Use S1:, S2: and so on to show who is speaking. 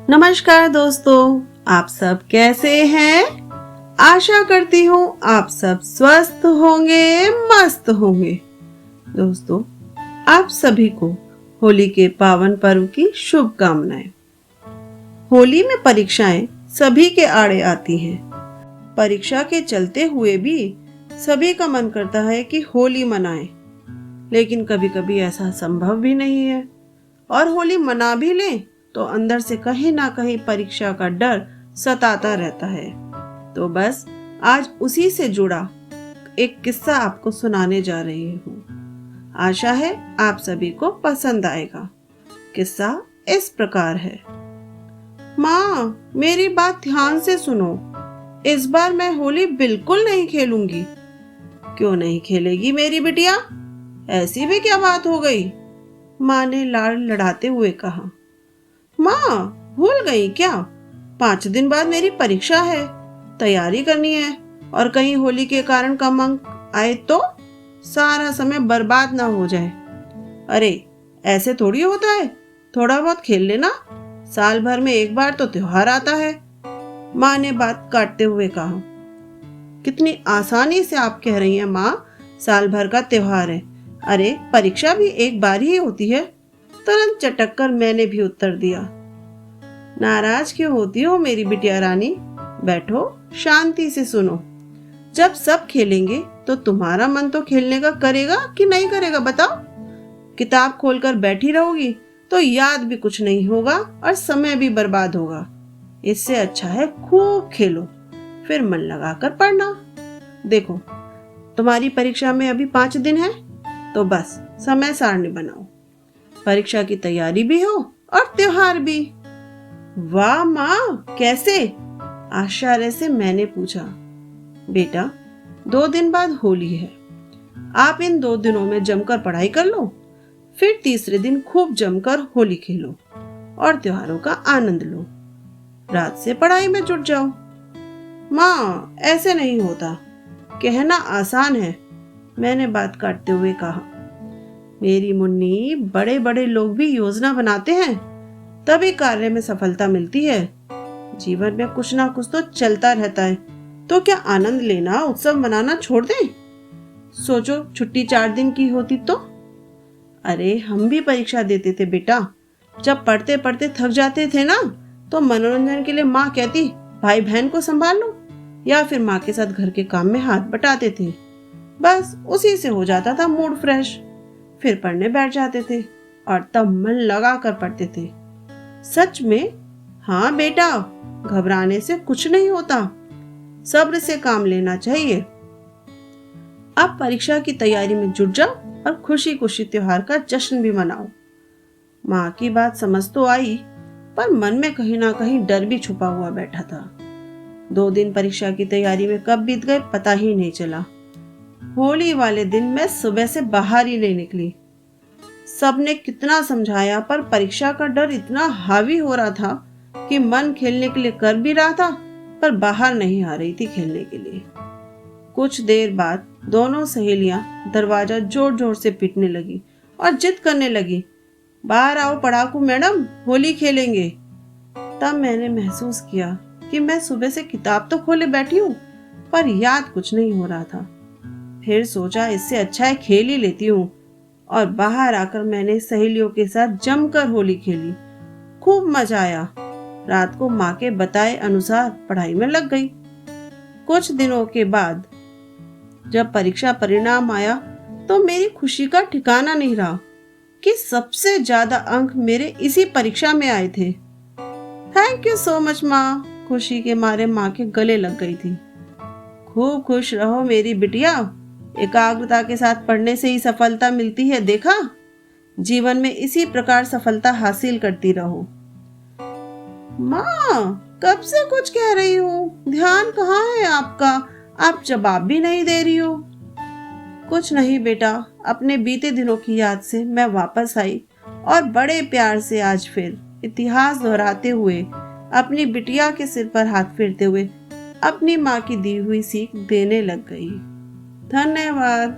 S1: नमस्कार दोस्तों, आप सब कैसे हैं? आशा करती हूँ आप सब स्वस्थ होंगे, मस्त होंगे। दोस्तों, आप सभी को होली के पावन पर्व की शुभकामनाएं। होली में परीक्षाएं सभी के आड़े आती हैं। परीक्षा के चलते हुए भी सभी का मन करता है कि होली मनाएं, लेकिन कभी-कभी ऐसा संभव भी नहीं है। और होली मना भी लें तो अंदर से कहीं ना कहीं परीक्षा का डर सताता रहता है। तो बस आज उसी से जुड़ा एक किस्सा आपको सुनाने जा रही हूँ। आशा है आप सभी को पसंद आएगा। किस्सा इस प्रकार है। माँ, मेरी बात ध्यान से सुनो। इस बार मैं होली बिल्कुल नहीं खेलूंगी। क्यों नहीं खेलेगी मेरी बिटिया? ऐसी भी क्या बात हो गई? माँ ने लाड़ लड़ाते हुए कहा। माँ, भूल गई क्या? 5 दिन बाद मेरी परीक्षा है, तैयारी करनी है, और कहीं होली के कारण कम अंक आए तो सारा समय बर्बाद ना हो जाए। अरे, ऐसे थोड़ी होता है, थोड़ा बहुत खेल लेना। साल भर में एक बार तो त्योहार आता है। माँ ने बात काटते हुए कहा। कितनी आसानी से आप कह रही हैं माँ, साल भर का त्योहार है। अरे, परीक्षा भी एक बार ही होती है। तुरंत चटक कर मैंने भी उत्तर दिया। नाराज क्यों होती हो मेरी बिटिया रानी? बैठो, शांति से सुनो। जब सब खेलेंगे तो तुम्हारा मन तो खेलने का करेगा कि नहीं करेगा, बताओ? किताब खोलकर बैठी रहोगी तो याद भी कुछ नहीं होगा और समय भी बर्बाद होगा। इससे अच्छा है खूब खेलो, फिर मन लगाकर पढ़ना। देखो, तुम्हारी परीक्षा में अभी 5 दिन है, तो बस समय सारणी बनाओ। परीक्षा की तैयारी भी हो और त्योहार भी। वाह माँ, कैसे? आश्चर्य से मैंने पूछा। बेटा, 2 दिन बाद होली है। आप इन 2 दिनों में जमकर पढ़ाई कर लो, फिर तीसरे दिन खूब जमकर होली खेलो और त्योहारों का आनंद लो। रात से पढ़ाई में जुट जाओ। माँ, ऐसे नहीं होता। कहना आसान है, मैंने बात काटते हुए कहा। मेरी मुन्नी, बड़े बड़े लोग भी योजना बनाते हैं, तभी कार्य में सफलता मिलती है। जीवन में कुछ ना कुछ तो चलता रहता है, तो क्या आनंद लेना, उत्सव मनाना छोड़ दें? सोचो, छुट्टी 4 दिन की होती तो? अरे, हम भी परीक्षा देते थे बेटा। जब पढ़ते पढ़ते थक जाते थे ना, तो मनोरंजन के लिए माँ कहती भाई बहन को संभाल लो, या फिर माँ के साथ घर के काम में हाथ बटाते थे। बस उसी से हो जाता था मूड फ्रेश। फिर पढ़ने बैठ जाते थे और तब मन लगा कर पढ़ते थे। सच में? हाँ बेटा, घबराने से कुछ नहीं होता, सब्र से काम लेना चाहिए। अब परीक्षा की तैयारी में जुट जाओ और खुशी खुशी त्योहार का जश्न भी मनाओ। माँ की बात समझ तो आई, पर मन में कहीं ना कहीं डर भी छुपा हुआ बैठा था। 2 दिन परीक्षा की तैयारी में कब बीत गए पता ही नहीं चला। होली वाले दिन मैं सुबह से बाहर ही नहीं निकली। सबने कितना समझाया, पर परीक्षा का डर इतना हावी हो रहा था कि मन खेलने के लिए कर भी रहा था, पर बाहर नहीं आ रही थी खेलने के लिए। कुछ देर बाद दोनों सहेलियां दरवाजा जोर जोर से पीटने लगी और जिद करने लगी, बाहर आओ पढ़ाकू मैडम, होली खेलेंगे। तब मैंने महसूस किया कि मैं सुबह से किताब तो खोले बैठी हूँ, पर याद कुछ नहीं हो रहा था। फिर सोचा इससे अच्छा है खेल ही लेती हूँ, और बाहर आकर मैंने सहेलियों के साथ जमकर होली खेली। खूब मजा आया। रात को माँ के बताए अनुसार पढ़ाई में लग गई। कुछ दिनों के बाद जब परीक्षा परिणाम आया तो मेरी खुशी का ठिकाना नहीं रहा कि सबसे ज्यादा अंक मेरे इसी परीक्षा में आए थे। थैंक यू सो मच माँ, खुशी के मारे माँ के गले लग गई थी। खूब खुश रहो मेरी बिटिया, एकाग्रता के साथ पढ़ने से ही सफलता मिलती है, देखा? जीवन में इसी प्रकार सफलता हासिल करती रहो। माँ, कब से कुछ कह रही हूँ, ध्यान कहाँ है आपका? आप जवाब भी नहीं दे रही हो। कुछ नहीं बेटा, अपने बीते दिनों की याद से मैं वापस आई और बड़े प्यार से आज फिर इतिहास दोहराते हुए, अपनी बिटिया के सिर पर हाथ फेरते हुए अपनी माँ की दी हुई सीख देने लग गई। धन्यवाद।